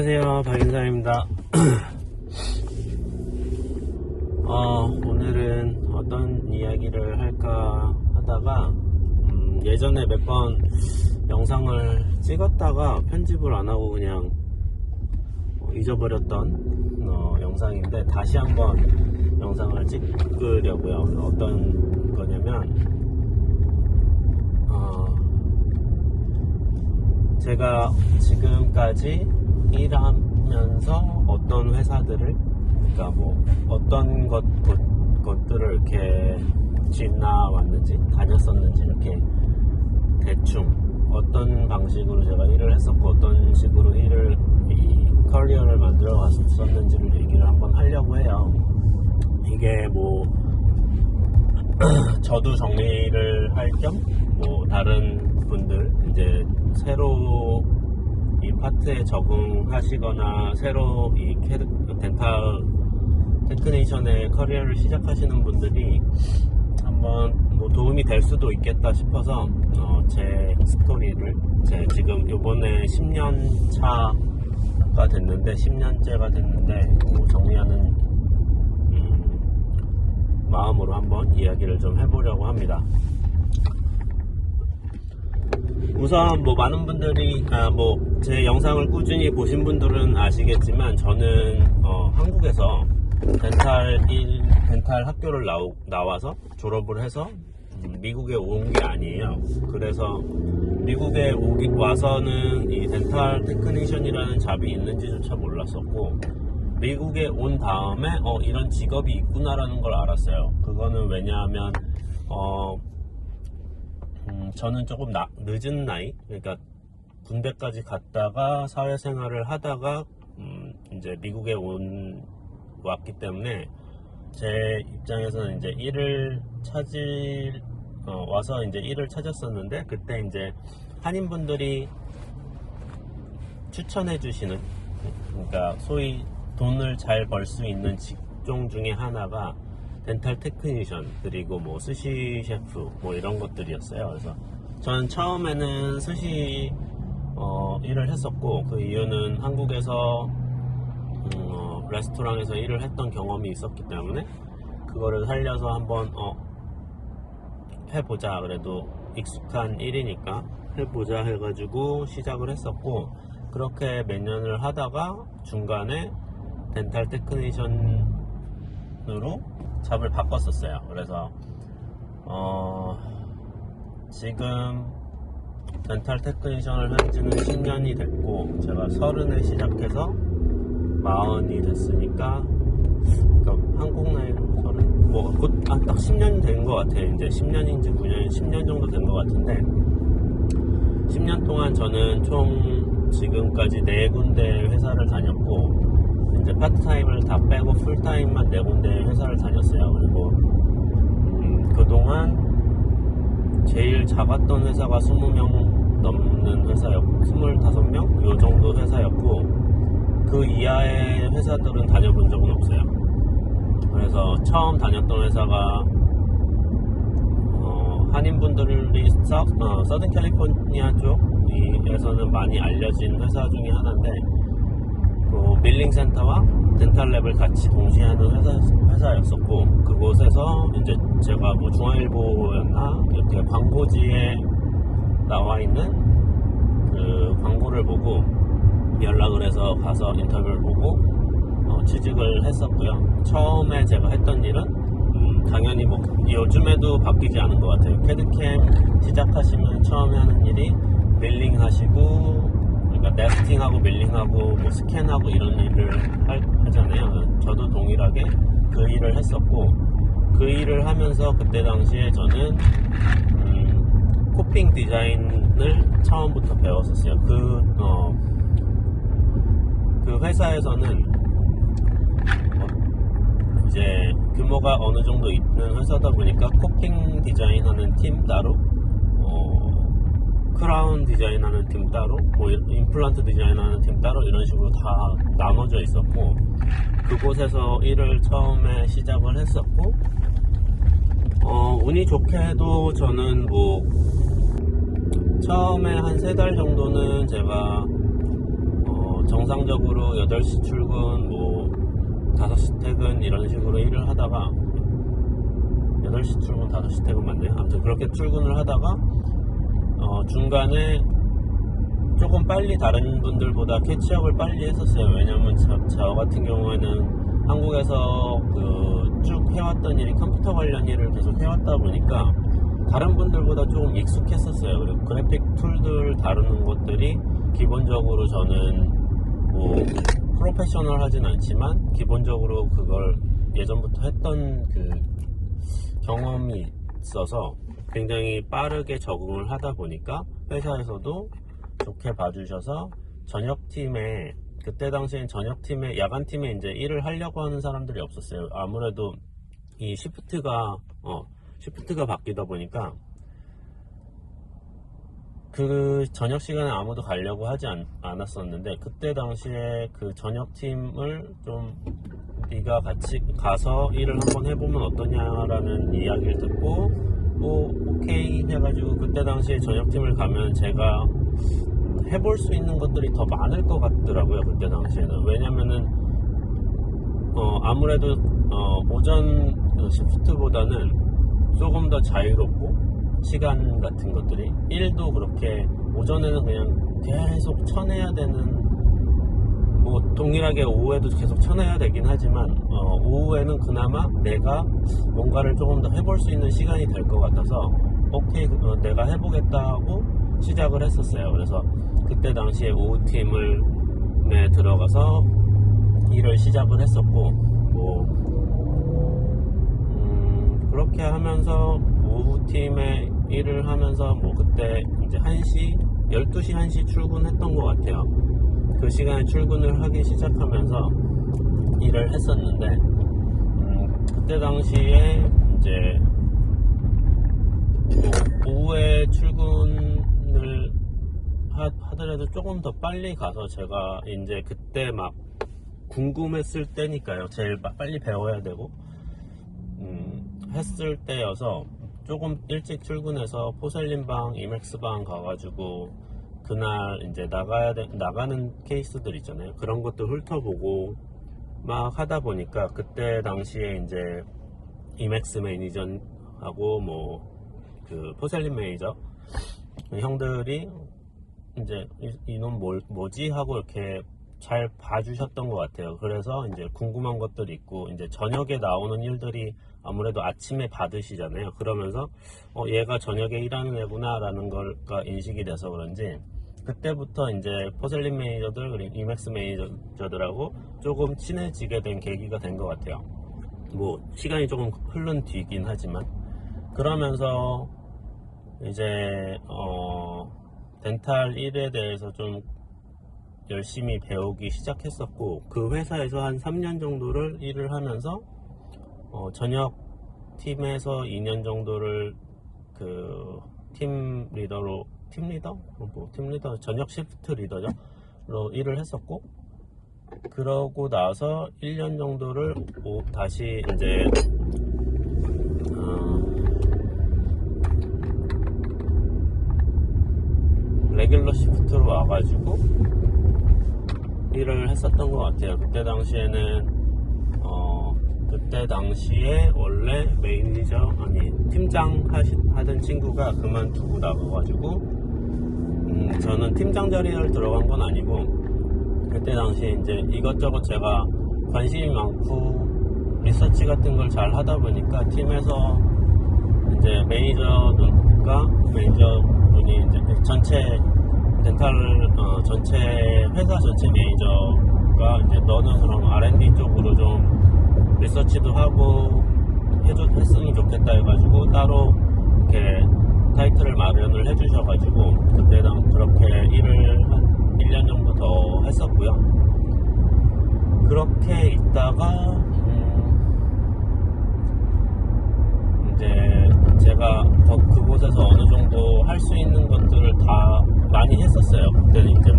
안녕하세요, 박인사입니다. 오늘은 어떤 이야기를 할까 하다가 예전에 몇 번 영상을 찍었다가 편집을 안 하고 그냥 잊어버렸던 영상인데 다시 한번 영상을 찍으려고요. 어떤 거냐면 제가 지금까지 일하면서 어떤 회사들을, 그러니까 뭐 어떤 것들을 이렇게 지나왔는지, 다녔었는지, 이렇게 대충 어떤 방식으로 제가 일을 했었고 어떤 식으로 이 커리어를 만들어 갔었는지를 얘기를 한번 하려고 해요. 이게 뭐 저도 정리를 할 겸 뭐 다른 분들 이제 새로 이 파트에 적응하시거나 새로 이 덴탈 테크니션의 커리어를 시작하시는 분들이 한번 뭐 도움이 될 수도 있겠다 싶어서 제 스토리를 지금 요번에 10년 차가 됐는데 10년째가 됐는데 정리하는 마음으로 한번 이야기를 좀 해보려고 합니다. 우선 뭐 많은 분들이 제 영상을 꾸준히 보신 분들은 아시겠지만 저는 한국에서 덴탈 학교를 나와서 졸업을 해서 미국에 온 게 아니에요. 그래서 미국에 와서는 이 덴탈 테크니션이라는 잡이 있는지조차 몰랐었고, 미국에 온 다음에 이런 직업이 있구나라는 걸 알았어요. 그거는 왜냐하면 저는 조금 늦은 나이, 그러니까 군대까지 갔다가 사회생활을 하다가 이제 미국에 왔기 때문에 제 입장에서는 이제 와서 이제 일을 찾았었는데, 그때 이제 한인분들이 추천해 주시는, 그러니까 소위 돈을 잘 벌 수 있는 직종 중에 하나가 덴탈 테크니션, 그리고 뭐 스시 셰프 뭐 이런 것들이었어요. 그래서 저는 처음에는 스시 일을 했었고, 그 이유는 한국에서 레스토랑에서 일을 했던 경험이 있었기 때문에 그거를 살려서 한번 해보자, 그래도 익숙한 일이니까 해보자 해가지고 시작을 했었고, 그렇게 몇 년을 하다가 중간에 덴탈 테크니션으로 잡을 바꿨었어요. 그래서 지금 덴탈 테크니션을 한 지는 10년이 됐고, 제가 30에 시작해서 40이 됐으니까, 그러니까 한국 나이로 30, 곧 딱 10년이 된 것 같아요. 이제 10년인지 9년, 10년 정도 된 것 같은데, 10년 동안 저는 총 지금까지 4군데 회사를 다녔고, 이제 파트타임을 다 빼고 풀타임만 4군데 회사를 다녔어요. 그리고 그동안 제일 작았던 회사가 20명 넘는 회사였고, 25명? 요 정도 회사였고, 그 이하의 회사들은 다녀본 적은 없어요. 그래서 처음 다녔던 회사가 한인분들이 서든 캘리포니아 쪽에서는 많이 알려진 회사 중에 하나인데, 그 빌링센터와 덴탈랩을 같이 동시에 하는 회사였었고, 그곳에서 이제 제가 뭐 중앙일보였나 이렇게 광고지에 나와 있는 그 광고를 보고 연락을 해서 가서 인터뷰를 보고 취직을 했었고요. 처음에 제가 했던 일은 당연히 뭐 요즘에도 바뀌지 않은 것 같아요. 캐드캠 시작하시면 처음에 하는 일이 밀링 하시고, 그러니까 네스팅하고 밀링하고 뭐 스캔하고 이런 일을 하잖아요. 저도 동일하게 그 일을 했었고, 그 일을 하면서 그때 당시에 저는 코핑 디자인을 처음부터 배웠었어요. 그 회사에서는 이제 규모가 어느 정도 있는 회사다 보니까 코핑 디자인하는 팀 따로, 크라운 디자인하는 팀 따로, 뭐 임플란트 디자인하는 팀 따로, 이런 식으로 다 나눠져 있었고, 그곳에서 일을 처음에 시작을 했었고, 운이 좋게도 저는 뭐 처음에 한 3달 정도는 제가 정상적으로 8시 출근, 뭐 5시 퇴근 이런 식으로 일을 하다가 8시 출근, 5시 퇴근 맞네요. 아무튼 그렇게 출근을 하다가 중간에 조금 빨리 다른 분들보다 캐치업을 빨리 했었어요. 왜냐면 저 같은 경우에는 한국에서 쭉 해왔던 일이 컴퓨터 관련 일을 계속 해왔다 보니까 다른 분들보다 조금 익숙했었어요. 그리고 그래픽 툴들 다루는 것들이 기본적으로 저는 뭐 프로페셔널 하진 않지만 기본적으로 그걸 예전부터 했던 그 경험이 있어서 굉장히 빠르게 적응을 하다 보니까 회사에서도 좋게 봐주셔서 저녁팀에, 그때 당시엔 저녁팀에, 야간팀에 이제 일을 하려고 하는 사람들이 없었어요. 아무래도 이 시프트가 바뀌다 보니까 그 저녁 시간에 아무도 가려고 하지 않았었는데, 그때 당시에 그 저녁팀을 좀 네가 같이 가서 일을 한번 해보면 어떠냐라는 이야기를 듣고 오케이 해가지고 그때 당시에 저녁팀을 가면 제가 해볼 수 있는 것들이 더 많을 것 같더라고요. 그때 당시에는. 왜냐면은 아무래도 오전 시프트보다는 조금 더 자유롭고 시간 같은 것들이, 일도 그렇게 오전에는 그냥 계속 쳐내야 되는, 뭐 동일하게 오후에도 계속 쳐내야 되긴 하지만 오후에는 그나마 내가 뭔가를 조금 더 해볼 수 있는 시간이 될 것 같아서 오케이 내가 해보겠다고 시작을 했었어요. 그래서 그때 당시에 오후팀에 들어가서 일을 시작을 했었고, 뭐 그렇게 하면서 오후팀에 일을 하면서 뭐 그때 이제 12시 1시 출근했던 것 같아요. 그 시간에 출근을 하기 시작하면서 일을 했었는데, 그때 당시에 이제 오후에 출근을 하더라도 조금 더 빨리 가서, 제가 이제 그때 막 궁금했을 때니까요. 제일 빨리 배워야 되고 했을 때여서 조금 일찍 출근해서 포셀린방, 이맥스방 가가지고 그날 이제 나가는 케이스들 있잖아요. 그런 것도 훑어보고 막 하다 보니까 그때 당시에 이제 이맥스 매니저하고 뭐 그 포셀린 매니저 형들이 이제 이놈 뭐지 하고 이렇게 잘 봐주셨던 것 같아요. 그래서 이제 궁금한 것들이 있고, 이제 저녁에 나오는 일들이 아무래도 아침에 받으시잖아요. 그러면서 얘가 저녁에 일하는 애구나 라는 걸가 인식이 돼서 그런지 그때부터 이제 포셀린 매니저들 그리고 이맥스 매니저들하고 조금 친해지게 된 계기가 된 것 같아요. 뭐 시간이 조금 흐른 뒤긴 하지만, 그러면서 이제 덴탈 1에 대해서 좀 열심히 배우기 시작했었고, 그 회사에서 한 3년 정도를 일을 하면서 저녁 팀에서 2년 정도를 그 팀 리더로, 팀 리더 저녁 시프트 리더죠 로 일을 했었고, 그러고 나서 1년 정도를 다시 이제 레귤러 시프트로 와가지고 일을 했었던 것 같아요. 그때 당시에 원래 팀장 하던 친구가 그만두고 나가가지고 저는 팀장 자리를 들어간 건 아니고, 그때 당시에 이제 이것저것 제가 관심이 많고 리서치 같은 걸 잘 하다 보니까 팀에서 이제 매니저분이 이제 전체 덴탈 전체 회사 전체 매니저가 이제 너는 그럼 R&D 쪽으로 좀 리서치도 하고 했으면 좋겠다 해가지고 따로 이렇게 타이틀을 마련을 해주셔가지고 그때 그렇게 일을 한 1년 정도 더 했었고요. 그렇게 있다가 이제 제가 그곳에서 어느 정도 할 수 있는 것들을 다 많이 했었어요. 그때는 이제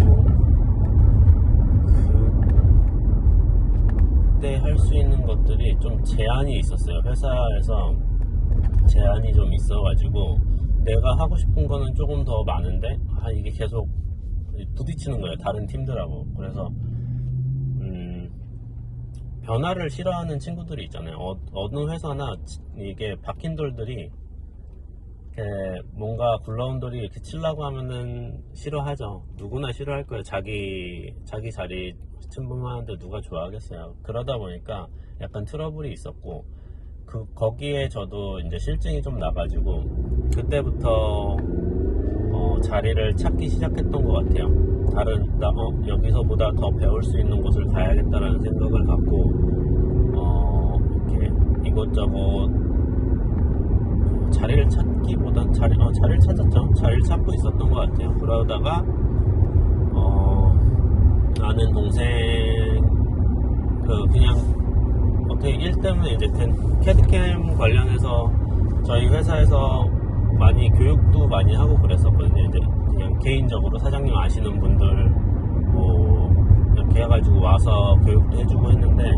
그때 할 수 있는 것들이 좀 제한이 있었어요. 회사에서 제한이 좀 있어가지고 내가 하고 싶은 거는 조금 더 많은데 이게 계속 부딪히는 거예요, 다른 팀들하고. 그래서 변화를 싫어하는 친구들이 있잖아요. 어느 회사나 이게 박힌 돌들이 이렇게 뭔가 굴러온 돌이 이렇게 치려고 하면은 싫어하죠. 누구나 싫어할 거예요. 자기 자리 침범하는데 누가 좋아하겠어요. 그러다 보니까 약간 트러블이 있었고, 거기에 저도 이제 실증이 좀 나가지고 그때부터 자리를 찾기 시작했던 것 같아요. 여기서보다 더 배울 수 있는 곳을 가야겠다라는 생각을 갖고 이렇게 이것저것 자리를 찾기보단 자리를 찾았죠. 자리를 찾고 있었던 것 같아요. 그러다가 아는 동생 그냥 어떻게 일 때문에 이제 캐드캠 관련해서 저희 회사에서 많이 교육도 많이 하고 그랬었거든요. 이제 그냥 개인적으로 사장님 아시는 분들 뭐 이렇게 해가지고 와서 교육도 해주고 했는데,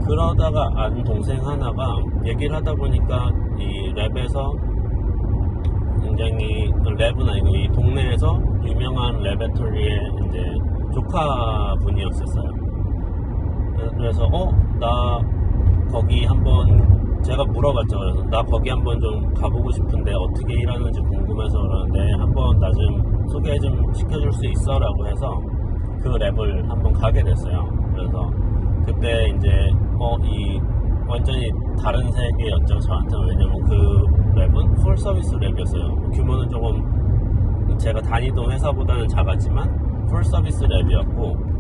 그러다가 아는 동생 하나가 얘기를 하다 보니까 이 랩에서 굉장히 랩은 아니고 이 동네에서 유명한 레베토리의 이제 조카 분이었었어요. 그래서 나 거기 한번 제가 물어봤죠. 그래서 나 거기 한번 좀 가보고 싶은데 어떻게 일하는지 궁금해서 그러는데 한번 나 좀 소개 좀 시켜줄 수 있어? 라고 해서 그 랩을 한번 가게 됐어요. 그래서 그때 이제 이 완전히 다른 세계였죠, 저한테는. 왜냐면 그 랩은 풀 서비스 랩이었어요. 규모는 조금 제가 다니던 회사보다는 작았지만 풀 서비스 랩이었고,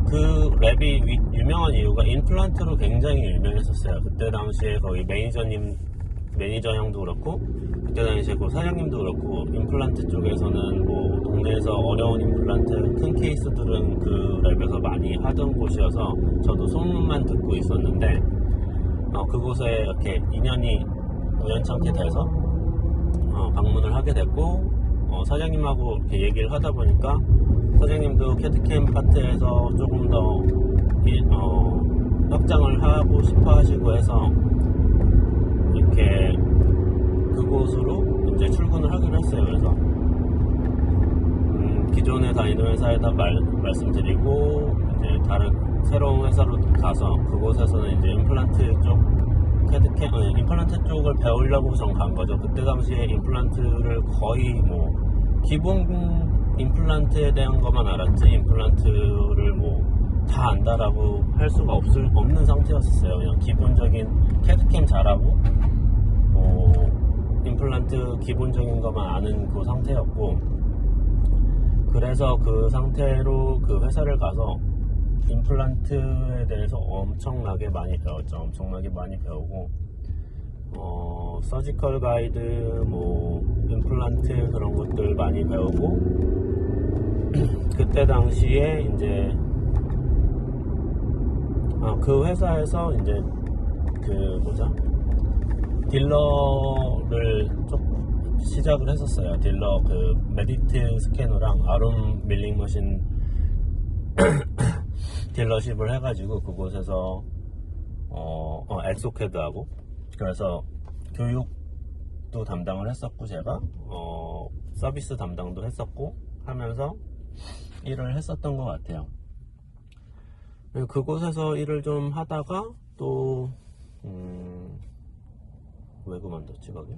그 랩이 유명한 이유가 임플란트로 굉장히 유명했었어요. 그때 당시에 거기 매니저 형도 그렇고, 그때 당시에 그 사장님도 그렇고, 임플란트 쪽에서는 뭐 동네에서 어려운 임플란트 큰 케이스들은 그 랩에서 많이 하던 곳이어서 저도 소문만 듣고 있었는데, 그곳에 이렇게 인연이 우연찮게 돼서 방문을 하게 됐고, 사장님하고 이렇게 얘기를 하다 보니까 사장님도 캐드캠 파트에서 조금 더 확장을 하고 싶어 하시고 해서 이렇게 그곳으로 이제 출근을 하기로 했어요. 그래서 기존에 다니던 회사에다 말씀드리고 이제 다른 새로운 회사로 가서 그곳에서는 이제 임플란트 쪽을 배우려고 전 간 거죠. 그때 당시에 임플란트를 거의 뭐 기본 임플란트에 대한 것만 알았지 임플란트를 뭐 다 안다라고 할 수가 없는 상태였었어요. 그냥 기본적인 캐드캠 잘하고 뭐 임플란트 기본적인 것만 아는 그 상태였고, 그래서 그 상태로 그 회사를 가서 임플란트에 대해서 엄청나게 많이 배웠죠. 엄청나게 많이 배우고 서지컬 가이드 뭐 임플란트 그런 것들 많이 배우고, 그때 당시에 이제 그 회사에서 이제 딜러를 좀 시작을 했었어요. 딜러 메디트 스캐너랑 아름 밀링 머신 딜러십을 해가지고 그곳에서 엑소캐드하고, 그래서 교육도 담당을 했었고 제가 서비스 담당도 했었고 하면서 일을 했었던 것 같아요. 그곳에서 일을 좀 하다가 또 왜 그만뒀지 거기?